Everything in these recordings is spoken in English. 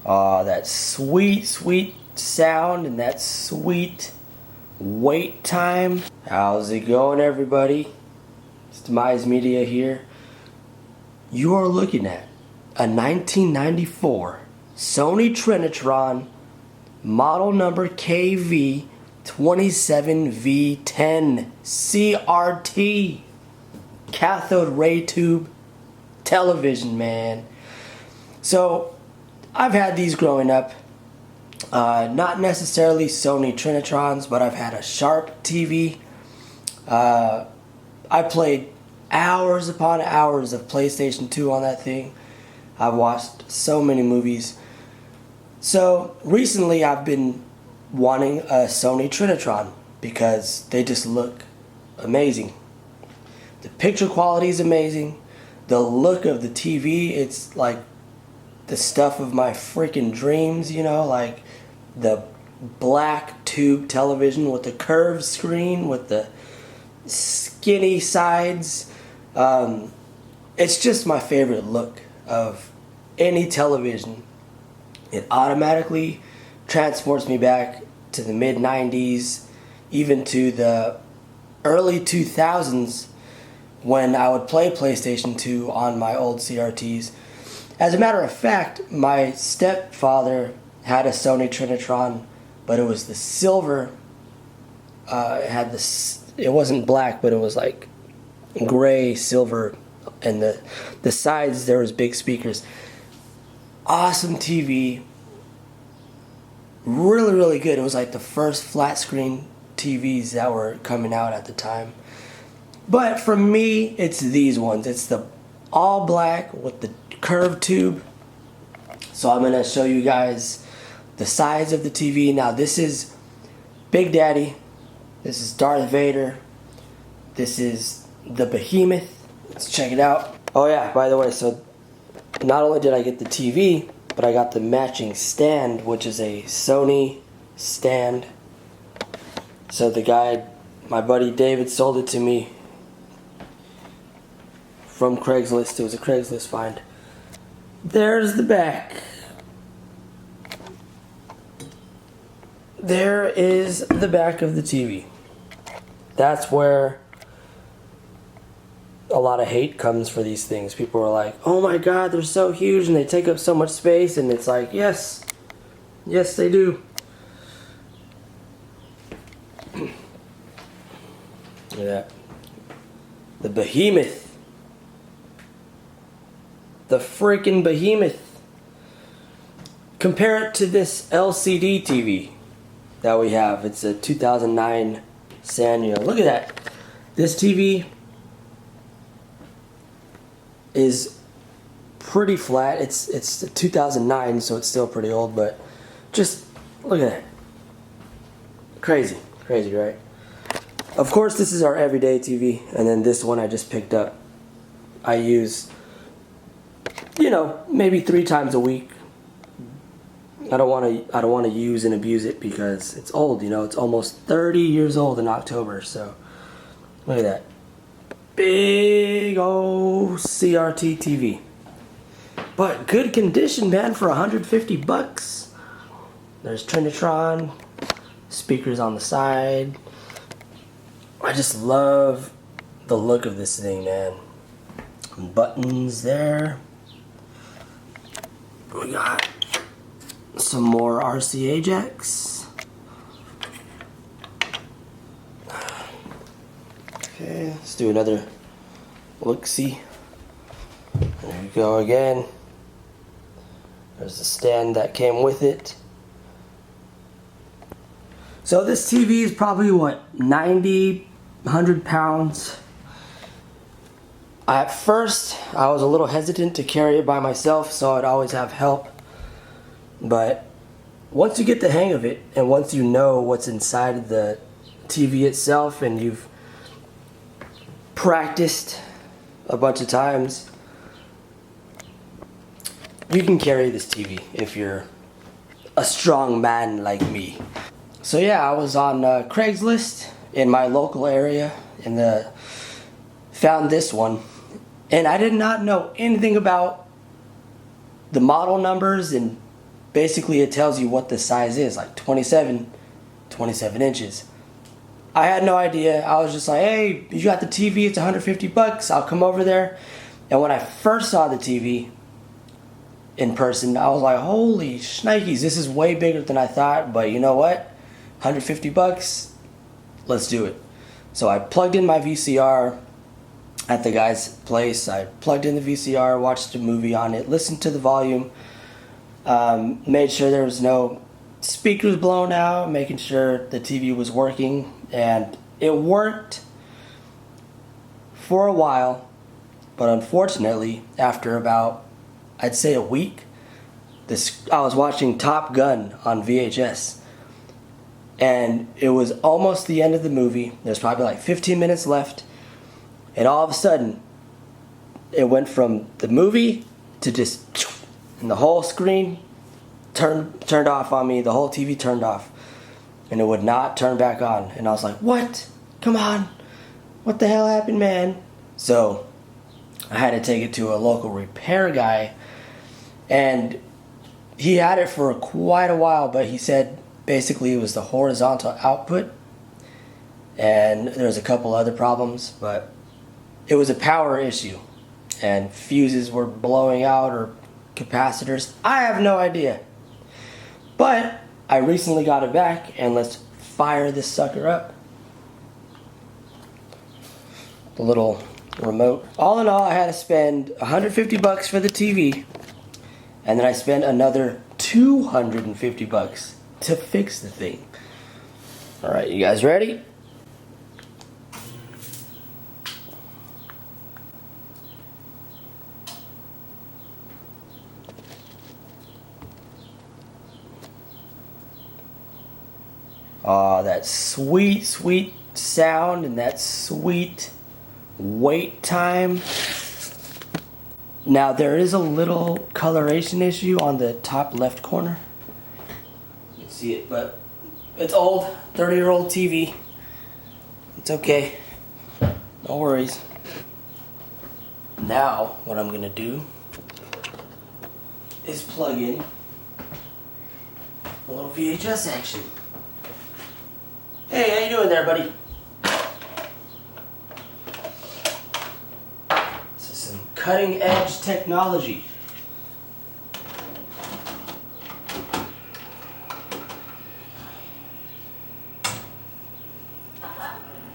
That sweet, sweet sound and that sweet wait time. How's it going, everybody? It's Demise Media here. You are looking at a 1994 Sony Trinitron, model number KV-27V10 CRT cathode ray tube television, man. So I've had these growing up. Not necessarily Sony Trinitrons, but I've had a Sharp TV. I played hours upon hours of PlayStation 2 on that thing. I've watched so many movies. So recently I've been wanting a Sony Trinitron because they just look amazing. The picture quality is amazing. The look of the TV, it's like the stuff of my freaking dreams, you know, like the black tube television with the curved screen with the skinny sides. It's just my favorite look of any television. It automatically transports me back to the mid-90s, even to the early 2000s when I would play PlayStation 2 on my old CRTs. As a matter of fact, my stepfather had a Sony Trinitron, but it was the silver. It wasn't black, but it was like gray, silver, and the sides there was big speakers. Awesome TV. Really, really good. It was like the first flat screen TVs that were coming out at the time. But for me, it's these ones. It's the all black with the curved tube. So I'm going to show you guys the size of the TV. Now this is Big Daddy. This is Darth Vader. This is the Behemoth. Let's check it out. Oh yeah, by the way, so not only did I get the TV, but I got the matching stand, which is a Sony stand. So the guy, my buddy David, sold it to me from Craigslist. It was a Craigslist find. There's the back. There is the back of the TV. That's where a lot of hate comes for these things. People are like, oh my god, they're so huge and they take up so much space. And it's like, yes, they do. Look at that. The Behemoth. The freaking Behemoth. Compare it to this LCD TV that we have. It's a 2009 Sanyo. Look at that. This TV is pretty flat. It's 2009, so it's still pretty old, but just look at that. Crazy, right? Of course, this is our everyday TV, and then this one I just picked up. I use, you know, maybe 3 times a week. I don't want to use and abuse it because it's old, you know. It's almost 30 years old in October, so look at that. Big old CRT TV. But good condition, man, for 150 bucks. There's Trinitron, speakers on the side. I just love the look of this thing, man. Buttons there. We got some more RCA jacks. Okay, let's do another look-see. There we go again. There's the stand that came with it. So this TV is probably, what, 90, 100 pounds. At first, I was a little hesitant to carry it by myself, so I'd always have help. But once you get the hang of it, and once you know what's inside of the TV itself, and you've practiced a bunch of times, you can carry this TV if you're a strong man like me. So yeah, I was on Craigslist in my local area and found this one, and I did not know anything about the model numbers and basically it tells you what the size is, like 27 inches. I had no idea. I was just like, hey, you got the TV, it's $150, I'll come over there. And when I first saw the TV in person, I was like, holy shnikes, this is way bigger than I thought, but you know what? $150, let's do it. So I plugged in my VCR at the guy's place. I plugged in the VCR, watched a movie on it, listened to the volume, made sure there was no speakers blown out, making sure the TV was working, and it worked for a while, but unfortunately, after about, I'd say a week, I was watching Top Gun on VHS, and it was almost the end of the movie. There's probably like 15 minutes left, and all of a sudden, it went from the movie to just, and the whole screen turned off on me. The whole TV turned off, and it would not turn back on. And I was like, what? Come on. What the hell happened, man? So I had to take it to a local repair guy, and he had it for quite a while, but he said basically it was the horizontal output, and there was a couple other problems, but it was a power issue, and fuses were blowing out, or capacitors. I have no idea. But I recently got it back, and let's fire this sucker up. The little remote. All in all, I had to spend $150 for the TV, and then I spent another $250 to fix the thing. Alright, you guys ready? Oh, that sweet, sweet sound and that sweet wait time. Now, there is a little coloration issue on the top left corner. You can see it, but it's old, 30-year-old TV. It's okay. No worries. Now, what I'm gonna do is plug in a little VHS action. Hey, how you doing there, buddy? This is some cutting edge technology.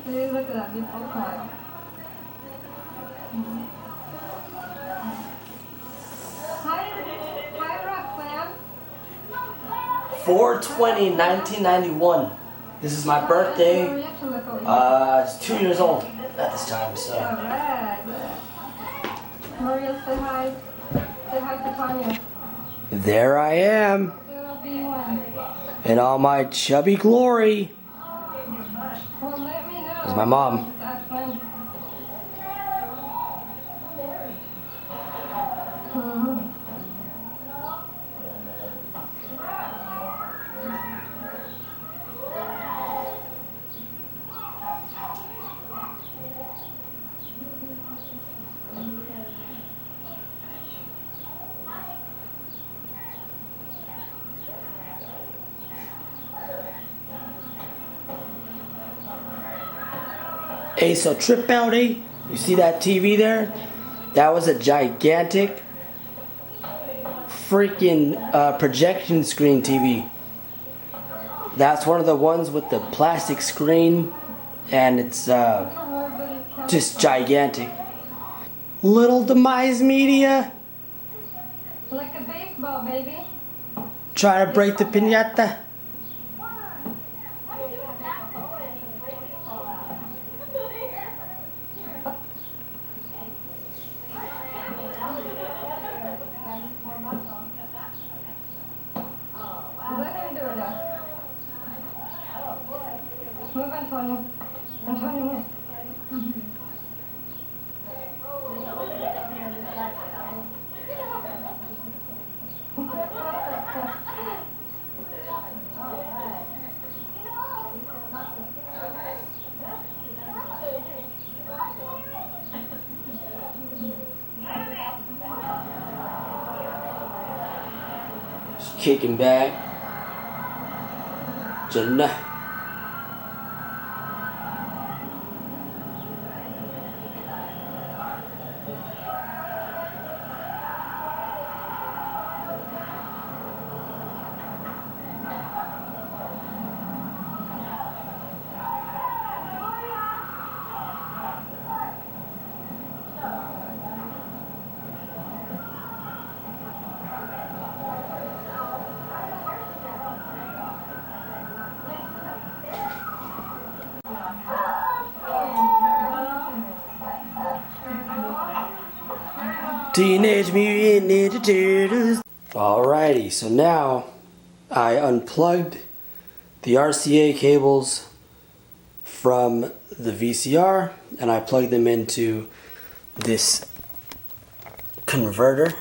Hey, look at that big profile. Hi, Roxanne. 4/20/1991. This is my birthday. It's 2 years old at this time, so. Alright. Maria, say hi. Say hi to Tanya. There I am, in all my chubby glory. Well, let me know. There's my mom. Hey, so trip out, eh? You see that TV there? That was a gigantic freaking projection screen TV. That's one of the ones with the plastic screen, and it's just gigantic. Little Demise Media. Like a baseball, baby. Trying to break the piñata. Move, Antonio. Antonio, move. kicking back. Jannah. Teenage Mutant Ninja Turtles. Alrighty, so now I unplugged the RCA cables from the VCR and I plugged them into this converter,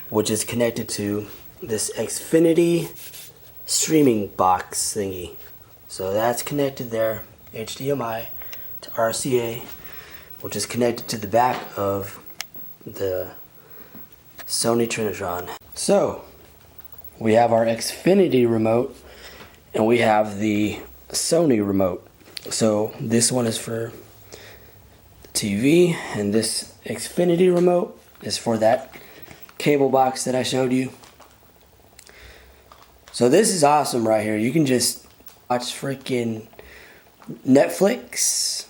which is connected to this Xfinity streaming box thingy. So that's connected there, HDMI to RCA, which is connected to the back of the Sony Trinitron. So we have our Xfinity remote and we have the Sony remote. So this one is for the TV and this Xfinity remote is for that cable box that I showed you. So this is awesome right here. You can just watch freaking Netflix.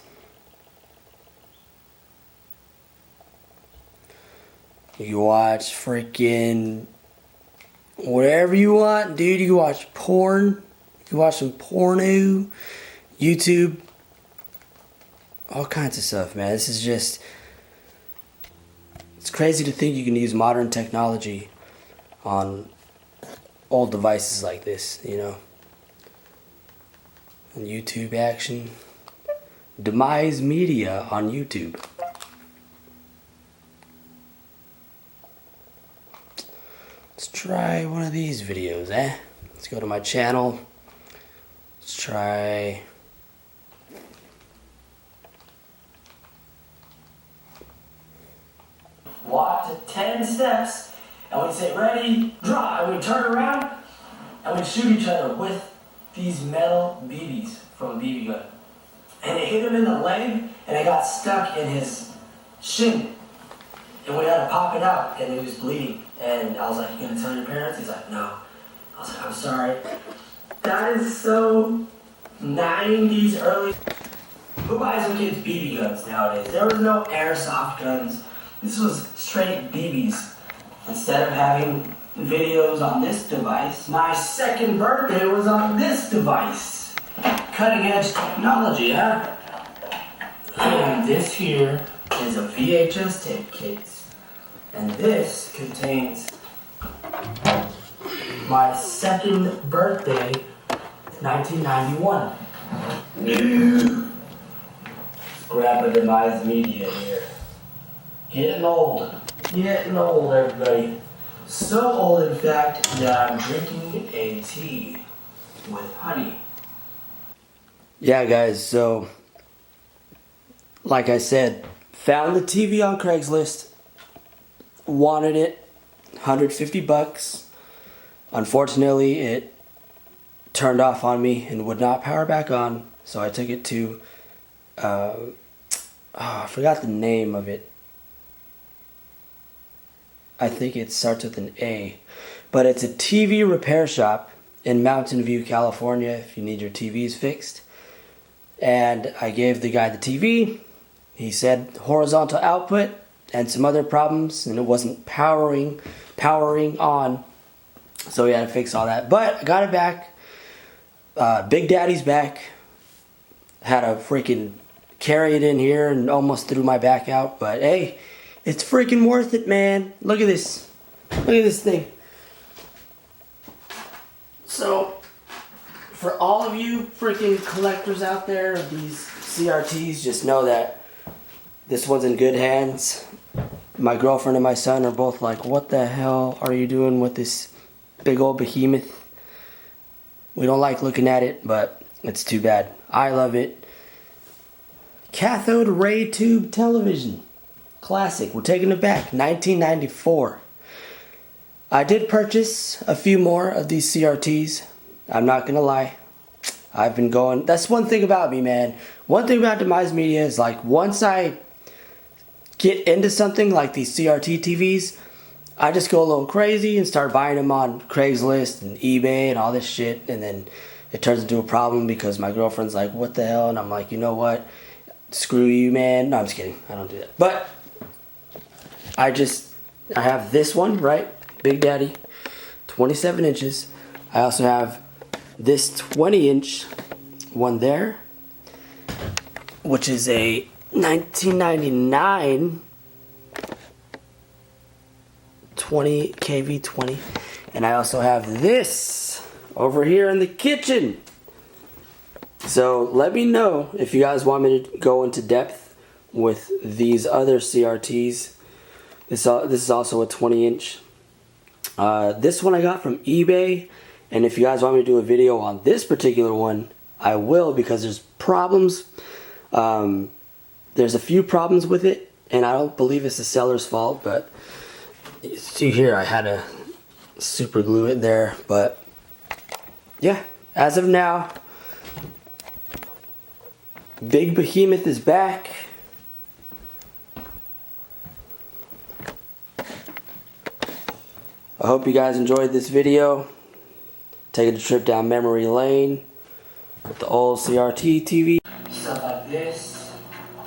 You can watch freaking whatever you want, dude. You can watch porn. You can watch some porno, YouTube, all kinds of stuff, man. This is just, it's crazy to think you can use modern technology on old devices like this, you know. And YouTube action. Demise Media on YouTube. Let's try one of these videos, eh? Let's go to my channel. Let's try... walk to 10 steps, and we say, ready, draw, and we turn around, and we shoot each other with these metal BBs from a BB gun. And it hit him in the leg, and it got stuck in his shin. And we had to pop it out, and it was bleeding. And I was like, you gonna tell your parents? He's like, no. I was like, I'm sorry. That is so 90s early. Who buys their kids BB guns nowadays? There was no airsoft guns. This was straight BBs. Instead of having videos on this device, my second birthday was on this device. Cutting edge technology, huh? And this here is a VHS tape, kids. And this contains my second birthday, 1991. Grab a Demise Media here. Getting old, everybody. So old, in fact, that I'm drinking a tea with honey. Yeah, guys, so like I said, found the TV on Craigslist, wanted it, $150. Unfortunately, it turned off on me and would not power back on, so I took it to, I forgot the name of it. I think it starts with an A, but it's a TV repair shop in Mountain View, California, if you need your TVs fixed. And I gave the guy the TV. He said horizontal output and some other problems, and it wasn't powering on, so we had to fix all that. But I got it back. Big Daddy's back. Had to freaking carry it in here and almost threw my back out, but hey, it's freaking worth it, man. Look at this. Look at this thing. So, for all of you freaking collectors out there of these CRTs, just know that this one's in good hands. My girlfriend and my son are both like, what the hell are you doing with this big old behemoth? We don't like looking at it, but it's too bad. I love it. Cathode ray tube television. Classic. We're taking it back. 1994. I did purchase a few more of these CRTs. I'm not gonna lie. I've been going, that's one thing about me, man. One thing about Demise Media is like once I get into something like these CRT TVs, I just go a little crazy and start buying them on Craigslist and eBay and all this shit, and then it turns into a problem because my girlfriend's like, what the hell? And I'm like, you know what? Screw you, man. No, I'm just kidding. I don't do that. But I have this one, right? Big Daddy, 27 inches. I also have this 20-inch one there, which is a 1999 20 KV-20, and I also have this over here in the kitchen. So let me know if you guys want me to go into depth with these other CRTs. This is also a 20-inch. This one I got from eBay. And if you guys want me to do a video on this particular one, I will, because there's problems. There's a few problems with it, and I don't believe it's the seller's fault, but you see here I had to super glue it there. But yeah, as of now, Big Behemoth is back. I hope you guys enjoyed this video. Taking a trip down memory lane with the old CRT TV. Stuff like this.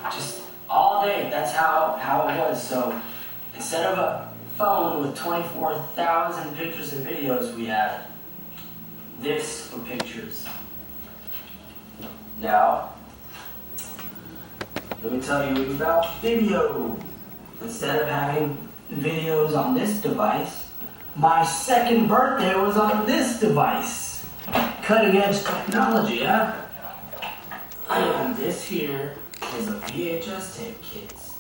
Just all day. That's how it was. So instead of a phone with 24,000 pictures and videos, we had this for pictures. Now, let me tell you about video. Instead of having videos on this device, my second birthday was on this device. Cutting edge technology, huh? And this here is a VHS tape, kids.